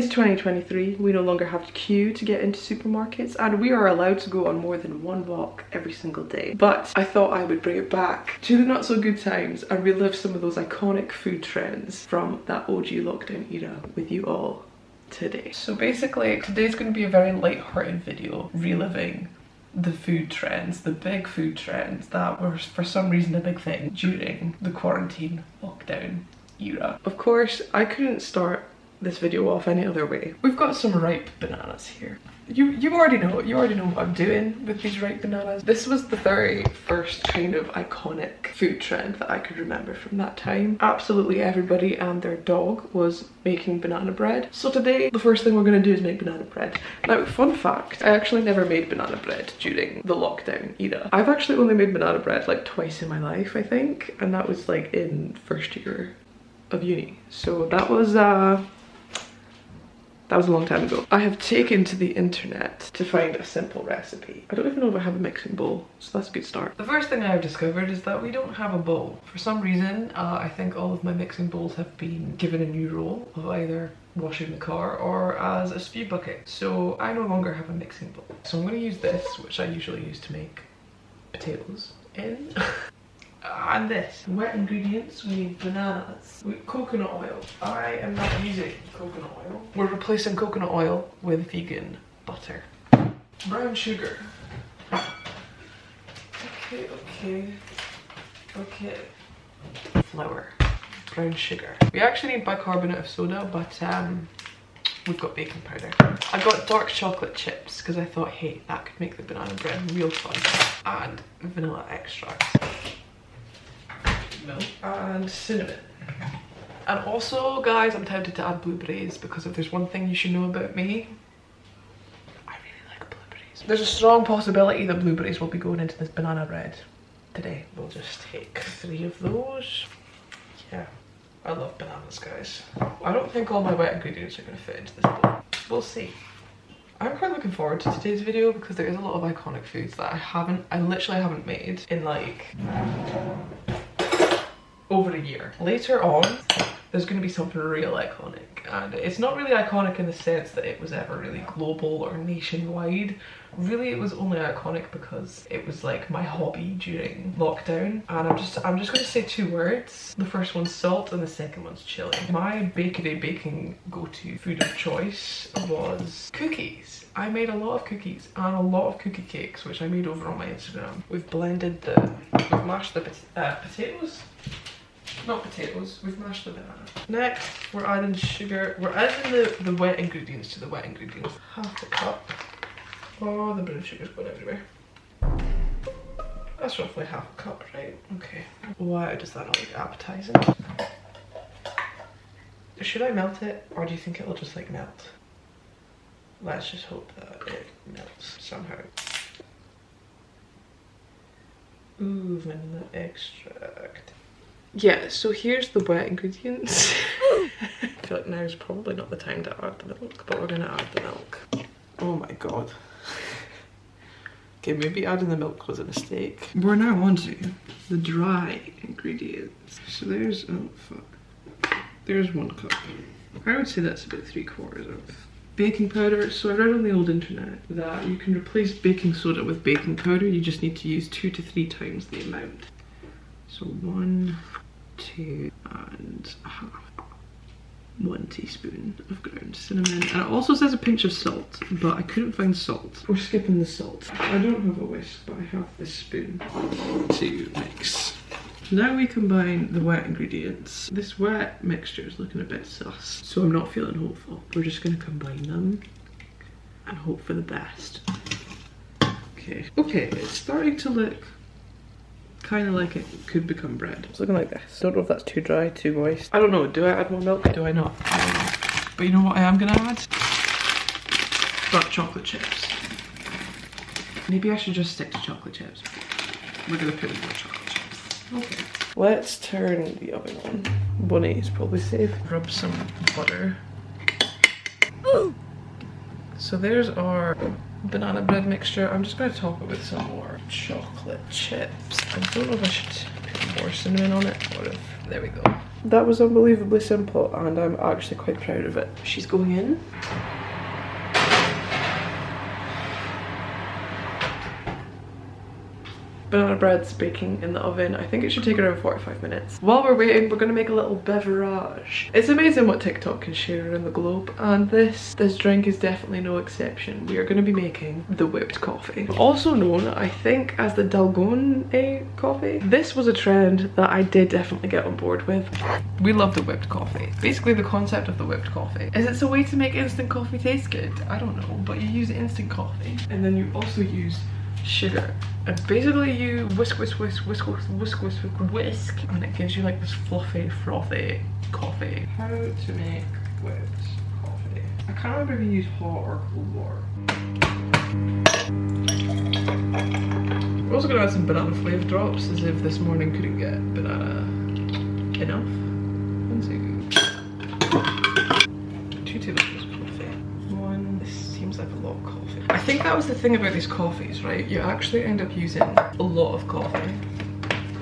It's 2023, we no longer have to queue to get into supermarkets, and we are allowed to go on more than one walk every single day. But I thought I would bring it back to the not so good times and relive some of those iconic food trends from that OG lockdown era with you all today. So basically, today's going to be a very light-hearted video reliving the food trends, the big food trends that were for some reason a big thing during the quarantine lockdown era. Of course, I couldn't start this video off any other way. We've got some ripe bananas here. You already know what I'm doing with these ripe bananas. This was the very first kind of iconic food trend that I could remember from that time. Absolutely everybody and their dog was making banana bread. So today, the first thing we're gonna do is make banana bread. Now, fun fact, I actually never made banana bread during the lockdown era. I've actually only made banana bread like twice in my life, I think, and that was like in first year of uni. So that was a long time ago. I have taken to the internet to find a simple recipe. I don't even know if I have a mixing bowl, so that's a good start. The first thing I have discovered is that we don't have a bowl. For some reason, I think all of my mixing bowls have been given a new role of either washing the car or as a spew bucket. So I no longer have a mixing bowl. So I'm gonna use this, which I usually use to make potatoes in. And this. Wet ingredients, we need bananas. With coconut oil. I am not using coconut oil. We're replacing coconut oil with vegan butter. Brown sugar. Okay. Flour. Brown sugar. We actually need bicarbonate of soda, but we've got baking powder. I got dark chocolate chips because I thought, hey, that could make the banana bread real fun. And vanilla extract. Milk and cinnamon. And also, guys, I'm tempted to add blueberries because if there's one thing you should know about me, I really like blueberries. There's a strong possibility that blueberries will be going into this banana bread today. We'll just take 3 of those. Yeah, I love bananas, guys. I don't think all my wet ingredients are going to fit into this bowl. We'll see. I'm quite looking forward to today's video because there is a lot of iconic foods that I literally haven't made in like over a year. Later on, there's going to be something real iconic, and it's not really iconic in the sense that it was ever really global or nationwide. Really, it was only iconic because it was like my hobby during lockdown, and I'm just going to say 2 words. The first one's salt and the second one's chili. My baking go-to food of choice was cookies. I made a lot of cookies and a lot of cookie cakes, which I made over on my Instagram. We've mashed the potatoes. Not potatoes, we've mashed the banana. Next, we're adding sugar. We're adding the wet ingredients to the wet ingredients. Half a cup. Oh, the brown sugar's going everywhere. That's roughly half a cup, right? Okay. Why does that not look appetizing? Should I melt it, or do you think it'll just like melt? Let's just hope that it melts somehow. Ooh, vanilla extract. Yeah, so here's the wet ingredients. I feel like now is probably not the time to add the milk, but we're gonna add the milk. Oh my god. Okay, maybe adding the milk was a mistake. We're now on to the dry ingredients. So there's, oh fuck. There's 1 cup. I would say that's about 3/4 of baking powder. So I read on the old internet that you can replace baking soda with baking powder. You just need to use 2 to 3 times the amount. So 1, 2 and a half. 1 teaspoon of ground cinnamon. And it also says a pinch of salt, but I couldn't find salt. We're skipping the salt. I don't have a whisk, but I have this spoon to mix. Now we combine the wet ingredients. This wet mixture is looking a bit sus, so I'm not feeling hopeful. We're just going to combine them and hope for the best. Okay, it's starting to look kind of like it could become bread. It's looking like this. Don't know if that's too dry, too moist. I don't know, do I add more milk? Do I not? I don't know. But you know what I am gonna add? Dark chocolate chips. Maybe I should just stick to chocolate chips. We're gonna put in more chocolate chips. Okay. Let's turn the oven on. Bonnie is probably safe. Rub some butter. Ooh. So there's our banana bread mixture. I'm just going to top it with some more chocolate chips. I don't know if I should put more cinnamon on it or if... There we go. That was unbelievably simple and I'm actually quite proud of it. She's going in. Banana bread's baking in the oven. I think it should take around 45 minutes. While we're waiting, we're gonna make a little beverage. It's amazing what TikTok can share around the globe, and this drink is definitely no exception. We are gonna be making the whipped coffee. Also known, I think, as the Dalgona coffee. This was a trend that I did definitely get on board with. We love the whipped coffee. Basically, the concept of the whipped coffee is it's a way to make instant coffee taste good. I don't know, but you use instant coffee, and then you also use sugar, and basically you whisk, and it gives you like this fluffy, frothy coffee. How to make whipped coffee. I can't remember if you use hot or cold water. We're also gonna add some banana flavor drops, as if this morning couldn't get banana enough. 2 tablespoons of coffee. This seems like a lot of coffee. I think that was the thing about these coffees, right? You actually end up using a lot of coffee,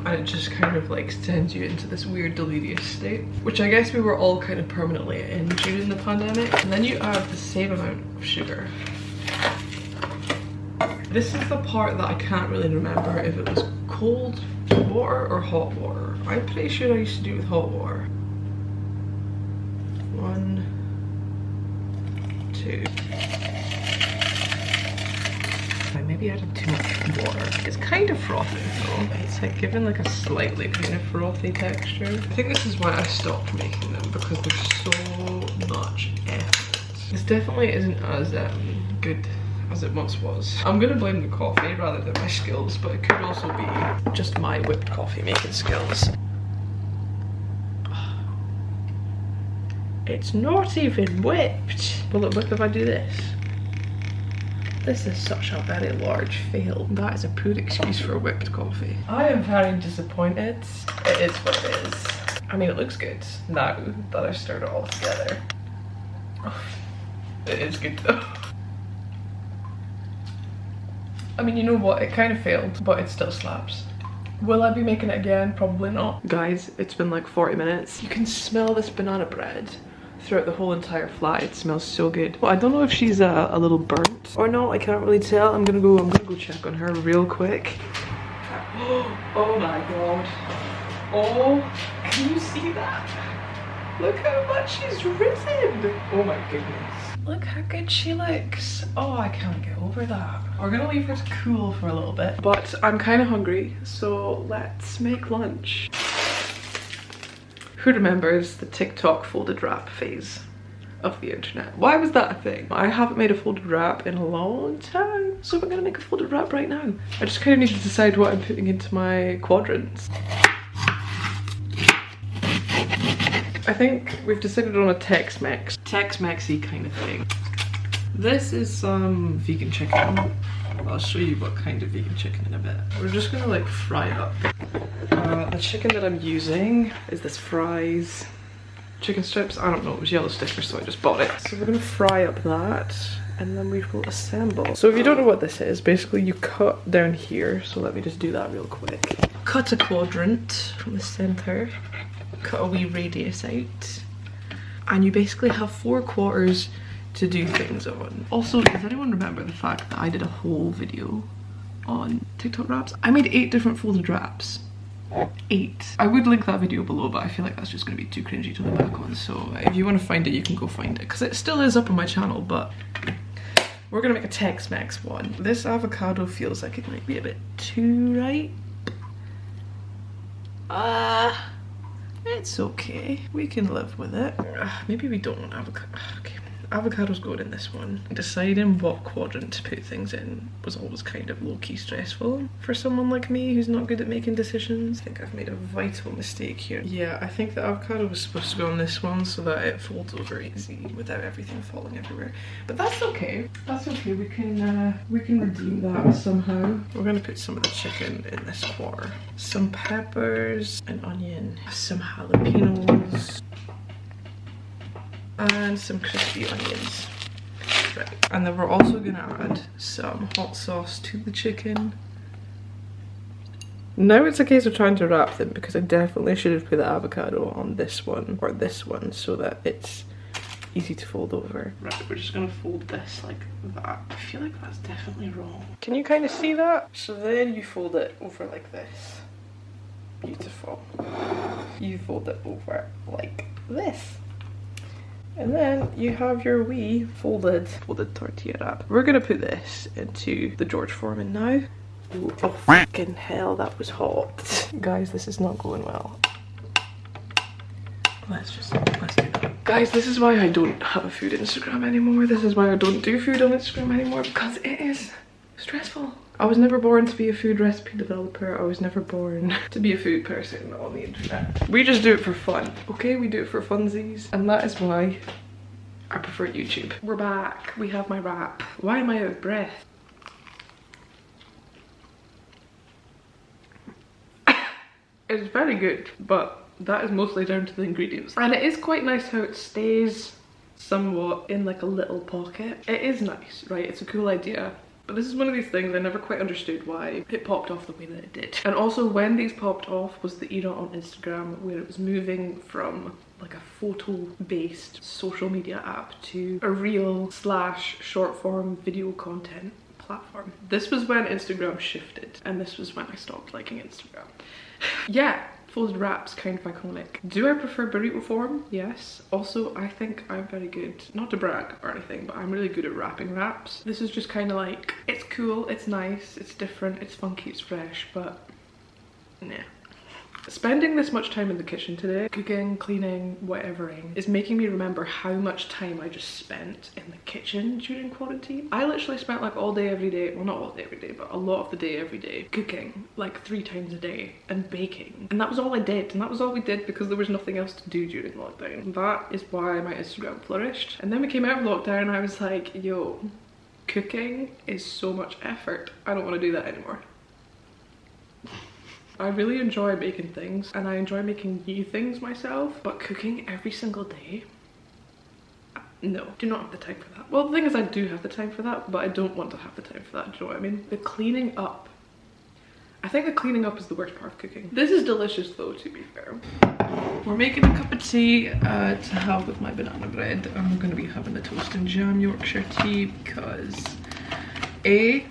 and it just kind of like sends you into this weird delirious state, which I guess we were all kind of permanently in during the pandemic. And then you add the same amount of sugar. This is the part that I can't really remember if it was cold water or hot water. I'm pretty sure I used to do it with hot water. 1, 2. I maybe added too much water. It's kind of frothy though. It's like giving like a slightly kind of frothy texture. I think this is why I stopped making them, because there's so much effort. This definitely isn't as good as it once was. I'm gonna blame the coffee rather than my skills, but it could also be just my whipped coffee making skills. It's not even whipped. Will it whip if I do this? This is such a very large fail. That is a poor excuse for a whipped coffee. I am very disappointed. It is what it is. I mean, it looks good now that I've stirred it all together. Oh, it is good though. I mean, you know what? It kind of failed, but it still slaps. Will I be making it again? Probably not. Guys, it's been like 40 minutes. You can smell this banana bread throughout the whole entire flat. It smells so good. Well, I don't know if she's a little burnt or not. I can't really tell. I'm gonna go check on her real quick. Oh my god. Oh, can you see that? Look how much she's risen. Oh my goodness. Look how good she looks. Oh, I can't get over that. We're gonna leave her to cool for a little bit, but I'm kind of hungry, so let's make lunch. Who remembers the TikTok folded wrap phase of the internet? Why was that a thing? I haven't made a folded wrap in a long time, so we're gonna make a folded wrap right now. I just kind of need to decide what I'm putting into my quadrants. I think we've decided on a Tex-Mex. Tex-Mexy kind of thing. This is some vegan chicken. I'll show you what kind of vegan chicken in a bit. We're just gonna like fry it up. The chicken that I'm using is this Fry's chicken strips. I don't know, it was yellow sticker, so I just bought it. So we're gonna fry up that, and then we will assemble. So if you don't know what this is, basically you cut down here. So let me just do that real quick. Cut a quadrant from the center. Cut a wee radius out, and you basically have 4 quarters to do things on. Also, does anyone remember the fact that I did a whole video on TikTok wraps? I made 8 different folded wraps. 8. I would link that video below, but I feel like that's just going to be too cringy to look back on, so if you want to find it, you can go find it, because it still is up on my channel. But we're going to make a Tex-Mex one. This avocado feels like it might be a bit too ripe. It's okay. We can live with it. Maybe we don't want avocado. Okay. Avocado's going in this one. Deciding what quadrant to put things in was always kind of low-key stressful for someone like me who's not good at making decisions. I think I've made a vital mistake here. Yeah, I think the avocado was supposed to go on this one so that it folds over easy without everything falling everywhere. But that's okay. That's okay. We can redeem that somehow. We're gonna put some of the chicken in this quarter. Some peppers, an onion, some jalapenos, and some crispy onions. Right. And then we're also gonna add some hot sauce to the chicken. Now it's a case of trying to wrap them, because I definitely should have put the avocado on this one or this one so that it's easy to fold over. Right, we're just gonna fold this like that. I feel like that's definitely wrong. Can you kind of see that? So then you fold it over like this. Beautiful. You fold it over like this. And then you have your wee folded tortilla wrap. We're gonna put this into the George Foreman now. Ooh, oh fucking hell, that was hot. Guys, this is not going well. Let's do that. Guys, this is why I don't have a food Instagram anymore. This is why I don't do food on Instagram anymore, because it is stressful. I was never born to be a food recipe developer. I was never born to be a food person on the internet. We just do it for fun, okay? We do it for funsies. And that is why I prefer YouTube. We're back. We have my wrap. Why am I out of breath? It's very good, but that is mostly down to the ingredients. And it is quite nice how it stays somewhat in like a little pocket. It is nice, right? It's a cool idea. But this is one of these things I never quite understood why it popped off the way that it did. And also when these popped off was the era on Instagram where it was moving from like a photo-based social media app to a reel / short form video content platform. This was when Instagram shifted, and this was when I stopped liking Instagram. Yeah, folded wraps, kind of iconic. Do I prefer burrito form? Yes. Also, I think I'm very good, not to brag or anything, but I'm really good at wrapping wraps. This is just kind of like, it's cool, it's nice, it's different, it's funky, it's fresh, but nah. Spending this much time in the kitchen today, cooking, cleaning, whatevering, is making me remember how much time I just spent in the kitchen during quarantine. I literally spent like all day every day, well not all day every day, but a lot of the day every day, cooking like 3 times a day and baking. And that was all I did, and that was all we did because there was nothing else to do during lockdown. That is why my Instagram flourished. And then we came out of lockdown and I was like, yo, cooking is so much effort. I don't want to do that anymore. I really enjoy making things, and I enjoy making new things myself, but cooking every single day? No, do not have the time for that. Well, the thing is I do have the time for that, but I don't want to have the time for that, do you know what I mean? The cleaning up. I think the cleaning up is the worst part of cooking. This is delicious though, to be fair. We're making a cup of tea to have with my banana bread, and we're going to be having the toast and jam Yorkshire tea because A,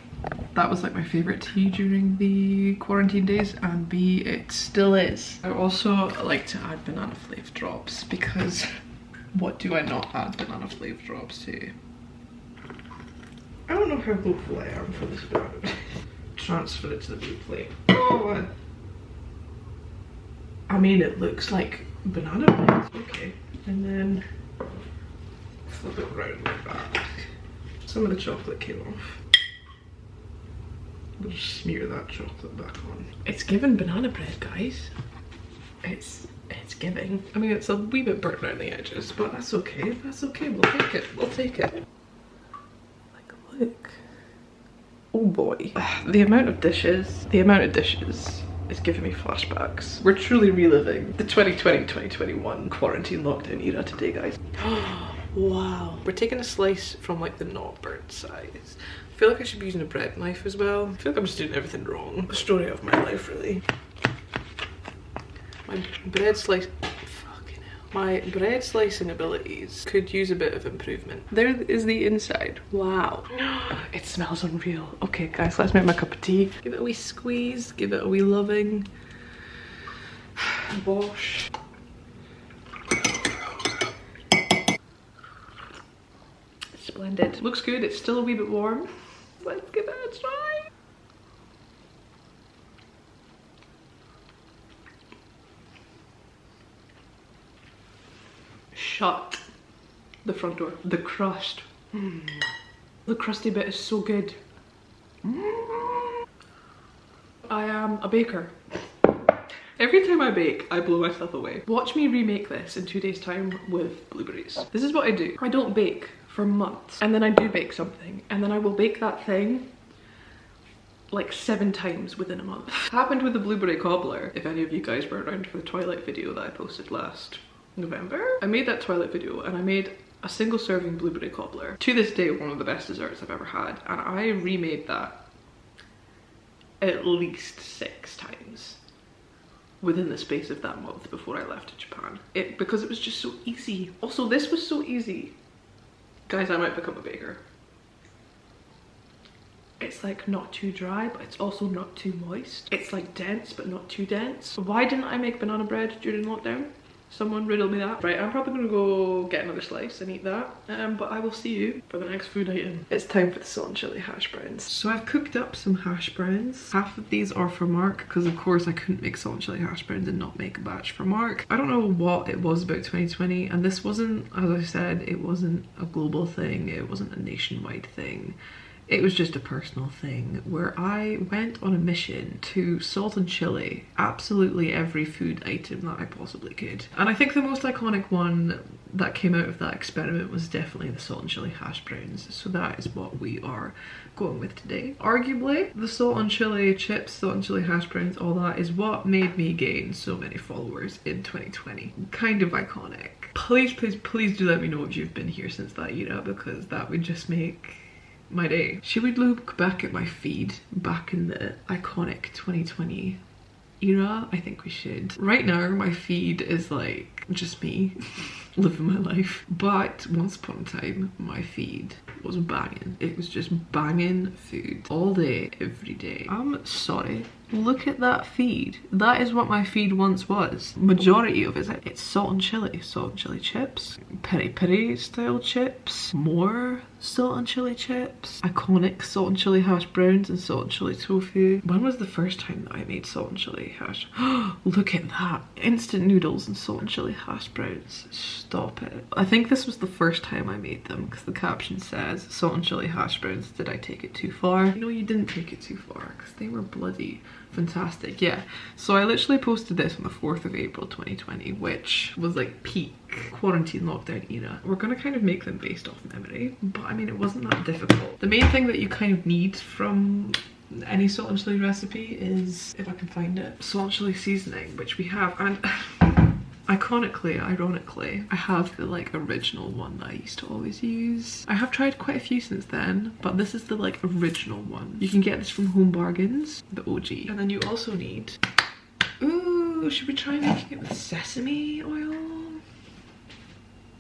that was like my favourite tea during the quarantine days, and B, it still is. I also like to add banana flavor drops because what do I not add banana flavor drops to? I don't know how hopeful I am for this banana. Transfer it to the blue plate. Oh, I mean, it looks like banana bread. Okay, and then flip it around like that. Some of the chocolate came off. We'll just smear that chocolate back on. It's giving banana bread, guys. It's giving. I mean, it's a wee bit burnt around the edges, but that's okay. That's okay. We'll take it. We'll take it. Like, look. Oh boy. The amount of dishes is giving me flashbacks. We're truly reliving the 2020-2021 quarantine lockdown era today, guys. Wow. We're taking a slice from like the not burnt size. I feel like I should be using a bread knife as well. I feel like I'm just doing everything wrong. The story of my life, really. My bread slice... Fucking hell. My bread slicing abilities could use a bit of improvement. There is the inside. Wow. It smells unreal. Okay, guys, let's make my cup of tea. Give it a wee squeeze. Give it a wee loving wash. Splendid. Looks good. It's still a wee bit warm. Let's give it a try. Shut the front door. The crust. The crusty bit is so good. I am a baker. Every time I bake, I blow myself away. Watch me remake this in 2 days' time with blueberries. This is what I do. I don't bake for months, and then I do bake something, and then I will bake that thing like 7 times within a month. Happened with the blueberry cobbler, if any of you guys were around for the Twilight video that I posted last November. I made that Twilight video and I made a single serving blueberry cobbler. To this day, one of the best desserts I've ever had, and I remade that at least 6 times within the space of that month before I left to Japan. Because it was just so easy. Also, this was so easy. Guys, I might become a baker. It's like not too dry, but it's also not too moist. It's like dense, but not too dense. Why didn't I make banana bread during lockdown? Someone riddle me that. Right, I'm probably gonna go get another slice and eat that. But I will see you for the next food item. It's time for the salt and chili hash browns. So I've cooked up some hash browns. Half of these are for Mark, because of course I couldn't make salt and chili hash browns and not make a batch for Mark. I don't know what it was about 2020, and this wasn't, as I said, it wasn't a global thing, it wasn't a nationwide thing. It was just a personal thing where I went on a mission to salt and chili absolutely every food item that I possibly could. And I think the most iconic one that came out of that experiment was definitely the salt and chili hash browns. So that is what we are going with today. Arguably, the salt and chili chips, salt and chili hash browns, all that is what made me gain so many followers in 2020. Kind of iconic. Please, please, please do let me know if you've been here since that era, because that would just make my day. Should we look back at my feed back in the iconic 2020 era? I think we should. Right now my feed is like just me living my life, but once upon a time my feed was banging. It was just banging food all day, every day. I'm sorry, look at that feed. That is what my feed once was. Majority of it, it's salt and chili chips, peri peri style chips, more salt and chili chips, iconic salt and chili hash browns and salt and chili tofu. When was the first time that I made salt and chili hash? Look at that, instant noodles and salt and chili hash browns. Stop it. I think this was the first time I made them, because the caption says salt and chili hash browns, did I take it too far? No, you didn't take it too far, because they were bloody fantastic. Yeah, so I literally posted this on the 4th of April 2020, which was like peak quarantine lockdown era. We're gonna kind of make them based off memory, but I mean, it wasn't that difficult. The main thing that you kind of need from any salt and chili recipe is, if I can find it, salt and chili seasoning, which we have. And ironically, I have the like original one that I used to always use. I have tried quite a few since then, but this is the like original one. You can get this from Home Bargains, the OG. And then you also need, ooh, should we try making it with sesame oil?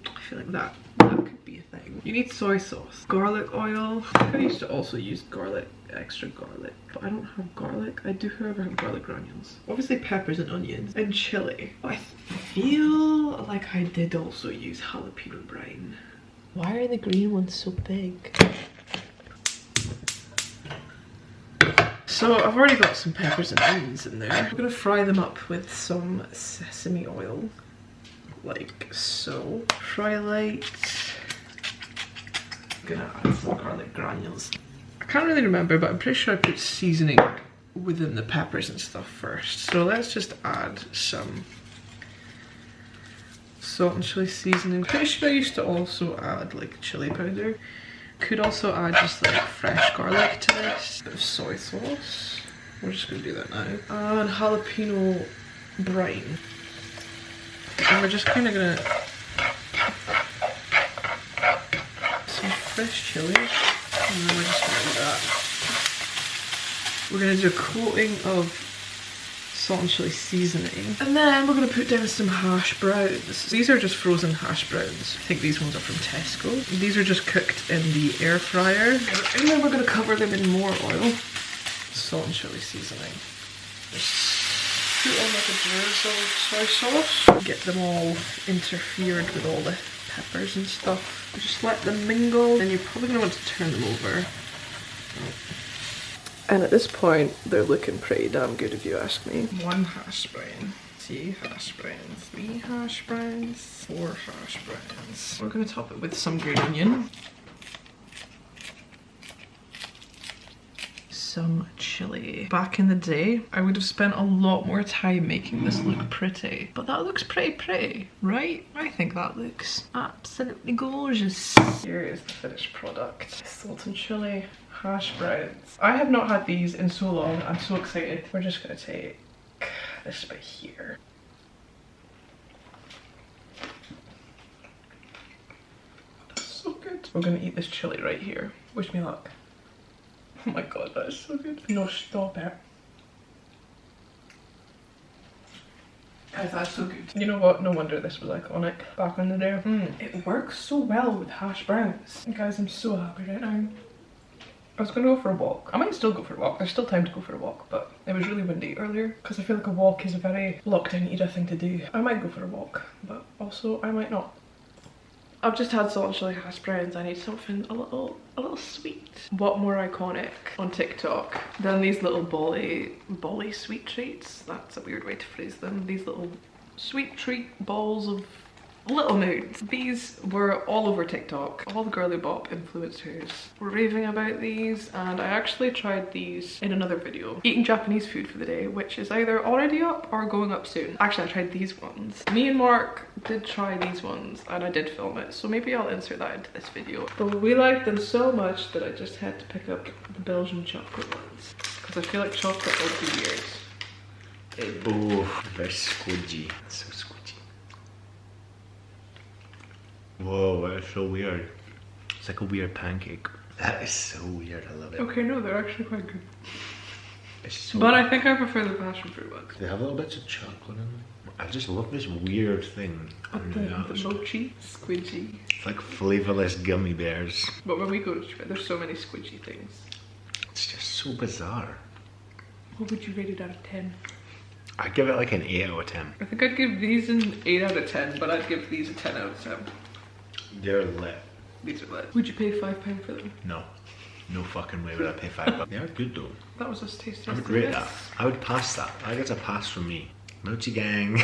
I feel like that could be a thing. You need soy sauce, garlic oil. I used to also use garlic, extra garlic, but I don't have garlic. I do, however, have garlic granules. Obviously peppers and onions and chili. I feel like I did also use jalapeno brine. Why are the green ones so big? So I've already got some peppers and onions in there. I'm gonna fry them up with some sesame oil, like so. Fry light. I'm gonna add some garlic granules. I can't really remember, but I'm pretty sure I put seasoning within the peppers and stuff first. So let's just add some salt and chili seasoning. Pretty sure I used to also add like chili powder. Could also add just like fresh garlic to this. Bit of soy sauce. We're just gonna do that now. And jalapeno brine. And we're just kind of gonna some fresh chili, and then we're just gonna do that. We're gonna do a coating of salt and chili seasoning, and then we're gonna put down some hash browns. These are just frozen hash browns. I think these ones are from Tesco. These are just cooked in the air fryer, and then we're gonna cover them in more oil. Salt and chili seasoning. Just put on like a drizzle of soy sauce. Get them all interfered with all the peppers and stuff. Just let them mingle, and you're probably gonna want to turn them over. And at this point, they're looking pretty damn good if you ask me. 1 hash brown, 2 hash browns, 3 hash browns, 4 hash browns. We're gonna top it with some green onion. Some chili. Back in the day, I would have spent a lot more time making this look pretty. But that looks pretty, right? I think that looks absolutely gorgeous. Here is the finished product. Salt and chili hash browns. I have not had these in so long. I'm so excited. We're just gonna take this bit here. That's so good. We're gonna eat this chili right here. Wish me luck. Oh my god, that is so good. No, stop it. Guys, that's so good. You know what? No wonder this was iconic back in the day. It works so well with hash browns. Guys, I'm so happy right now. I was gonna go for a walk. I might still go for a walk. There's still time to go for a walk, but it was really windy earlier because I feel like a walk is a very lockdown era thing to do. I might go for a walk, but also I might not. I've just had salt and chili hash browns. I need something a little sweet. What more iconic on TikTok than these little bolly sweet treats? That's a weird way to phrase them. These little sweet treat balls of little moods. These were all over TikTok. All the girly bop influencers were raving about these, and I actually tried these in another video. Eating Japanese food for the day, which is either already up or going up soon. Actually, I tried these ones. Me and Mark did try these ones, and I did film it, so maybe I'll insert that into this video. But we liked them so much that I just had to pick up the Belgian chocolate ones, because I feel like chocolate would be weird. Oh, very squidgy. So squidgy. Whoa, that's so weird. It's like a weird pancake. That is so weird, I love it. Okay, no, they're actually quite good. It's so but I think I prefer the passion fruit ones. They have little bits of chocolate in them. I just love this weird thing. The mochi, squidgy. It's like flavourless gummy bears. But when we go to Japan, there's so many squidgy things. It's just so bizarre. What would you rate it out of 10? I'd give it like an 8 out of 10. I think I'd give these an 8 out of 10, but I'd give these a 10 out of 10. They're lit. These are lit. Would you pay £5 for them? No. No fucking way would I pay $5. They are good though. That was us tasting. I would rate that. I would pass that. I get a pass from me. Mochi gang.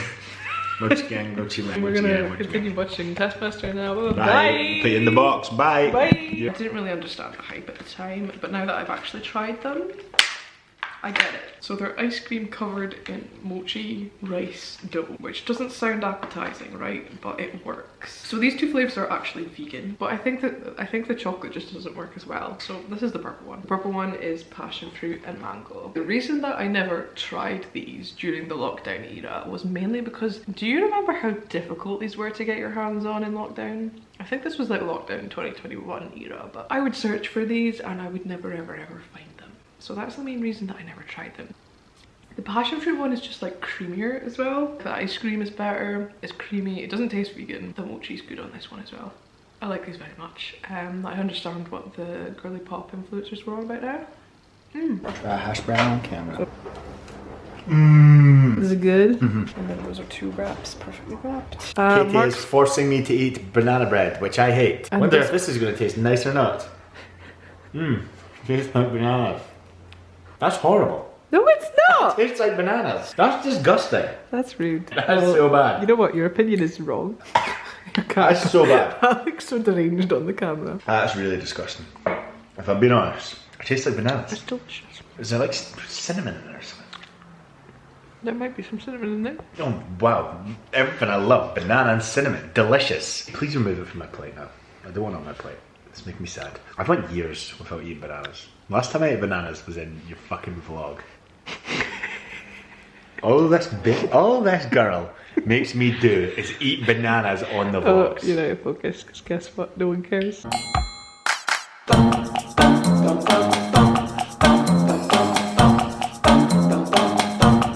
Mochi gang, mochi gang. We're gonna continue watching Taskmaster now. Bye. Bye. Put it in the box. Bye. Bye. Yeah. I didn't really understand the hype at the time, but now that I've actually tried them, I get it. So they're ice cream covered in mochi rice dough, which doesn't sound appetizing, right? But it works. So these two flavors are actually vegan, but I think the chocolate just doesn't work as well. So this is the purple one. The purple one is passion fruit and mango. The reason that I never tried these during the lockdown era was mainly because, do you remember how difficult these were to get your hands on in lockdown? I think this was like lockdown 2021 era, but I would search for these and I would never ever find them. So that's the main reason that I never tried them. The passion fruit one is just like creamier as well. The ice cream is better, it's creamy, it doesn't taste vegan. The mochi's good on this one as well. I like these very much. I understand what the girly pop influencers were on about now. Hash brown on camera. Is it good? And then those are 2 wraps, perfectly wrapped. Katie is forcing me to eat banana bread, which I hate. I wonder if this is going to taste nice or not. Tastes like bananas. That's horrible. No, it's not! It tastes like bananas. That's disgusting. That's rude. That's so bad. You know what? Your opinion is wrong. That's so bad. That looks so deranged on the camera. That's really disgusting. If I'm being honest, it tastes like bananas. It's delicious. Is there like cinnamon in there or something? There might be some cinnamon in there. Oh wow, everything I love. Banana and cinnamon, delicious. Please remove it from my plate now. I don't want it on my plate. It's making me sad. I've went years without eating bananas. Last time I ate bananas was in your fucking vlog. All this girl makes me do is eat bananas on the vlogs. You're out of focus, because guess what? No one cares.